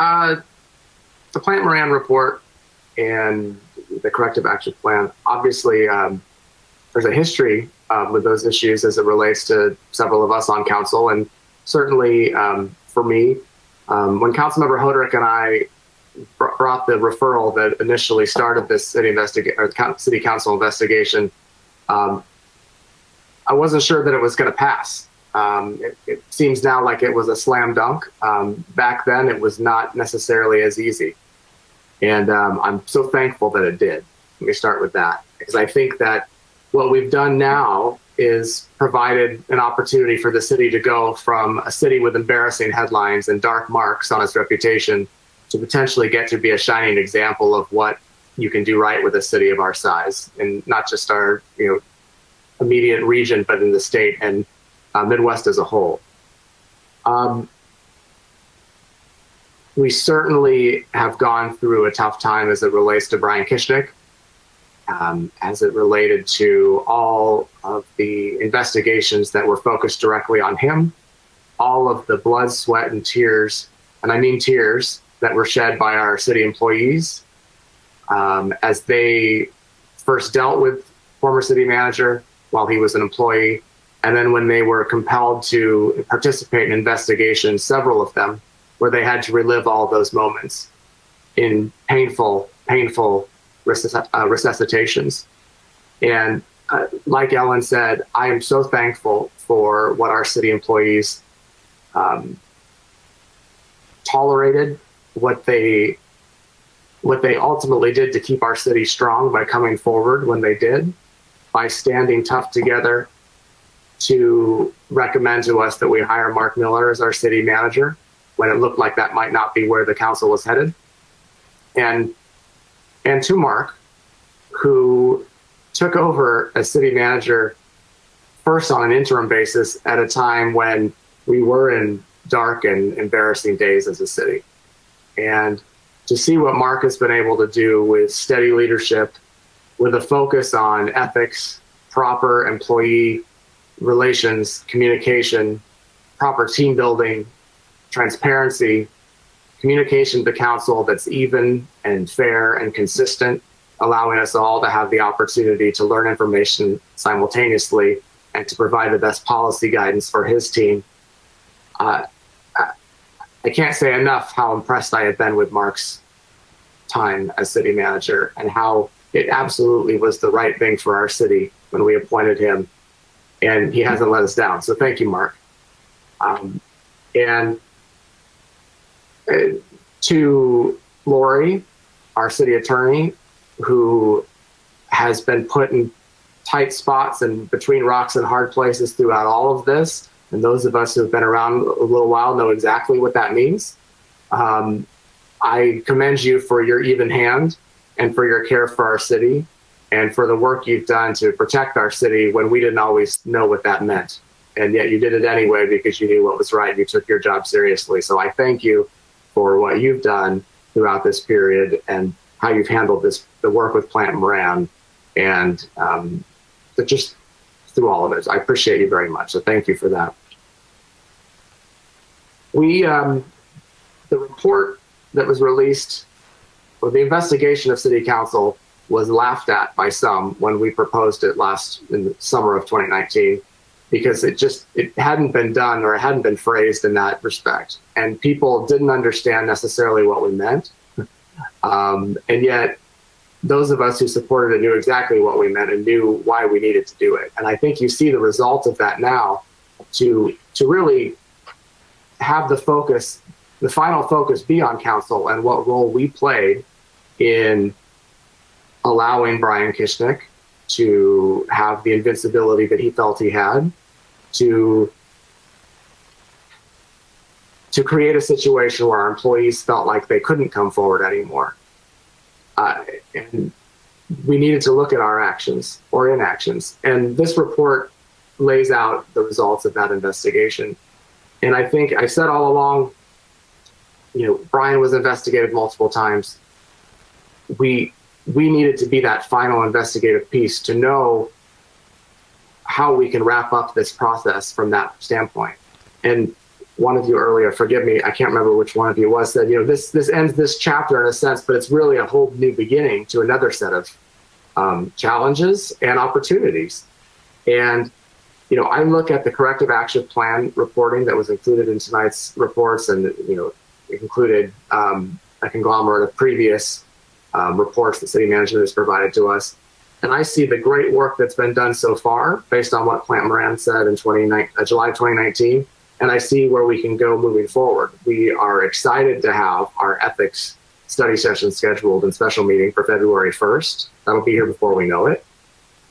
Uh, the Plante Moran report and the corrective action plan, obviously, there's a history with those issues as it relates to several of us on council. And certainly for me, when Councilmember Hoderick and I brought the referral that initially started this city council investigation, I wasn't sure that it was going to pass. It seems now like it was a slam dunk. Back then, it was not necessarily as easy. And I'm so thankful that it did. Let me start with that, because I think that what we've done now is provided an opportunity for the city to go from a city with embarrassing headlines and dark marks on its reputation to potentially get to be a shining example of what you can do right with a city of our size, and not just our immediate region, but in the state and Midwest as a whole. We certainly have gone through a tough time as it relates to Brian Kishnick, as it related to all of the investigations that were focused directly on him, all of the blood, sweat, and tears, and I mean tears, that were shed by our city employees as they first dealt with former city manager while he was an employee, and then when they were compelled to participate in investigations, several of them, where they had to relive all those moments in painful resuscitations. And like Ellen said, I am so thankful for what our city employees tolerated, what they ultimately did to keep our city strong by coming forward when they did, by standing tough together to recommend to us that we hire Mark Miller as our city manager when it looked like that might not be where the council was headed. And to Mark, who took over as city manager first on an interim basis at a time when we were in dark and embarrassing days as a city. And to see what Mark has been able to do with steady leadership, with a focus on ethics, proper employee relations, communication, proper team building, transparency, communication to council that's even and fair and consistent, allowing us all to have the opportunity to learn information simultaneously and to provide the best policy guidance for his team. I can't say enough how impressed I have been with Mark's time as city manager and how it absolutely was the right thing for our city when we appointed him, and he hasn't let us down. So thank you, Mark. And to Lori, our city attorney, who has been put in tight spots and between rocks and hard places throughout all of this. And those of us who have been around a little while know exactly what that means. I commend you for your even hand and for your care for our city and for the work you've done to protect our city when we didn't always know what that meant. And yet you did it anyway because you knew what was right. You took your job seriously. So I thank you for what you've done throughout this period and how you've handled the work with Plante Moran, and just through all of it. I appreciate you very much. So thank you for that. The report that was released, or the investigation of City Council, was laughed at by some when we proposed it in the summer of 2019, because it hadn't been done, or it hadn't been phrased in that respect. And people didn't understand necessarily what we meant. And yet those of us who supported it knew exactly what we meant and knew why we needed to do it. And I think you see the result of that now, to really have the final focus be on council and what role we played in allowing Brian Kishnick to have the invincibility that he felt he had, to create a situation where our employees felt like they couldn't come forward anymore. And we needed to look at our actions or inactions. And this report lays out the results of that investigation. And I think I said all along, Brian was investigated multiple times. We needed to be that final investigative piece to know how we can wrap up this process from that standpoint. And one of you earlier, forgive me, I can't remember which one of you was, said, this ends this chapter in a sense, but it's really a whole new beginning to another set of challenges and opportunities. And, I look at the corrective action plan reporting that was included in tonight's reports, and, it included a conglomerate of previous reports that city management has provided to us. And I see the great work that's been done so far based on what Plante Moran said in July 2019. And I see where we can go moving forward. We are excited to have our ethics study session scheduled and special meeting for February 1st. That'll be here before we know it.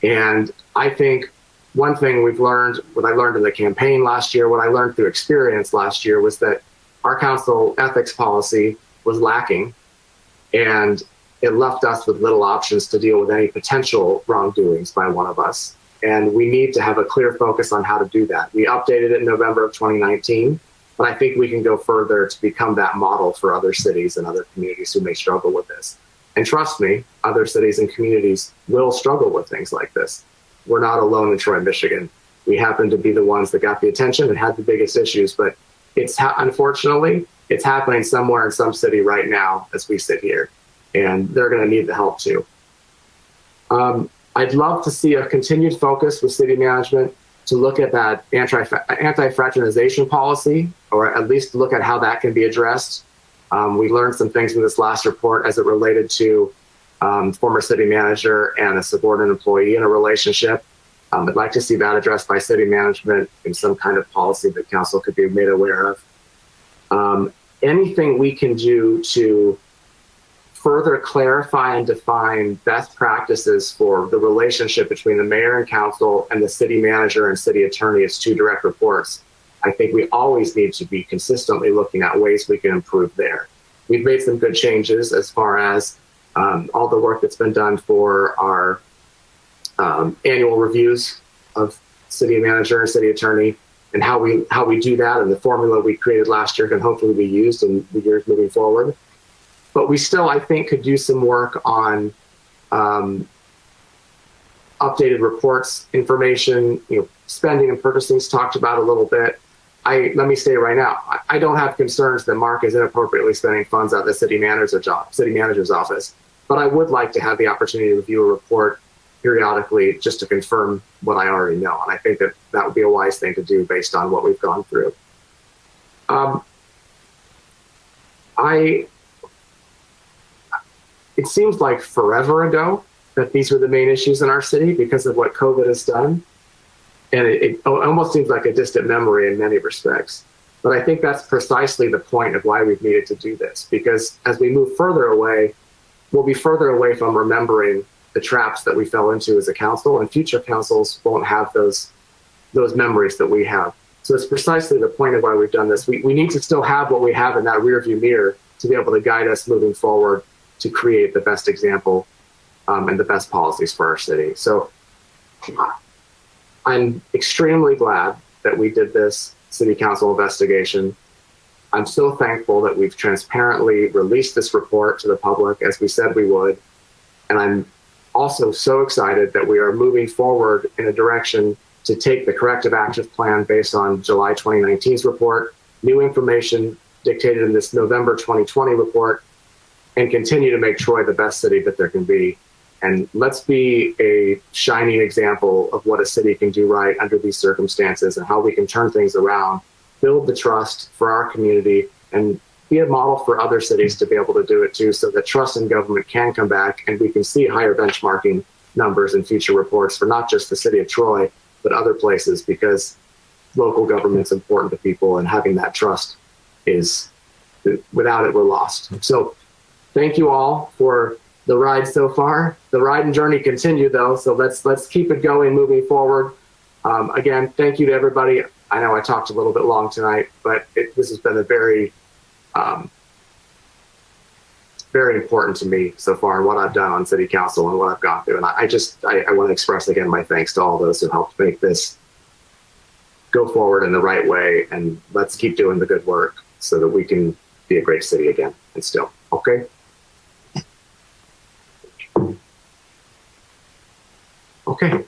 And I think one thing we've learned, what I learned in the campaign last year, what I learned through experience last year, was that our council ethics policy was lacking, and it left us with little options to deal with any potential wrongdoings by one of us. And we need to have a clear focus on how to do that. We updated it in November of 2019, but I think we can go further to become that model for other cities and other communities who may struggle with this. And trust me, other cities and communities will struggle with things like this. We're not alone in Troy, Michigan. We happen to be the ones that got the attention and had the biggest issues, but unfortunately, it's happening somewhere in some city right now as we sit here, and they're going to need the help too. I'd love to see a continued focus with city management to look at that anti-fraternization policy, or at least look at how that can be addressed. We learned some things in this last report as it related to former city manager and a subordinate employee in a relationship. I'd like to see that addressed by city management in some kind of policy that council could be made aware of. Anything we can do to further clarify and define best practices for the relationship between the mayor and council and the city manager and city attorney as two direct reports. I think we always need to be consistently looking at ways we can improve there. We've made some good changes as far as all the work that's been done for our annual reviews of city manager and city attorney, and how we do that, and the formula we created last year can hopefully be used in the years moving forward. But we still, I think, could do some work on updated reports, information, spending and purchasing is talked about a little bit. Let me say right now, I don't have concerns that Mark is inappropriately spending funds out of the city manager's office, but I would like to have the opportunity to review a report periodically just to confirm what I already know. And I think that would be a wise thing to do based on what we've gone through. It seems like forever ago that these were the main issues in our city because of what COVID has done. And it almost seems like a distant memory in many respects. But I think that's precisely the point of why we've needed to do this, because as we move further away, we'll be further away from remembering the traps that we fell into as a council, and future councils won't have those memories that we have. So it's precisely the point of why we've done this. We need to still have what we have in that rearview mirror to be able to guide us moving forward to create the best example and the best policies for our city. So I'm extremely glad that we did this city council investigation. I'm so thankful that we've transparently released this report to the public as we said we would. And I'm also so excited that we are moving forward in a direction to take the corrective action plan based on July 2019's report, new information dictated in this November 2020 report, and continue to make Troy the best city that there can be. And let's be a shining example of what a city can do right under these circumstances and how we can turn things around, build the trust for our community, and be a model for other cities to be able to do it too, so that trust in government can come back and we can see higher benchmarking numbers in future reports for not just the city of Troy, but other places, because local government's important to people, and having that trust is, without it, we're lost. So thank you all for the ride so far. The ride and journey continue though, so let's keep it going moving forward. Again, thank you to everybody. I know I talked a little bit long tonight, but this has been a very important to me so far, and what I've done on city council and what I've gone through. And I want to express again my thanks to all those who helped make this go forward in the right way. And let's keep doing the good work so that we can be a great city again and still. Okay. Okay.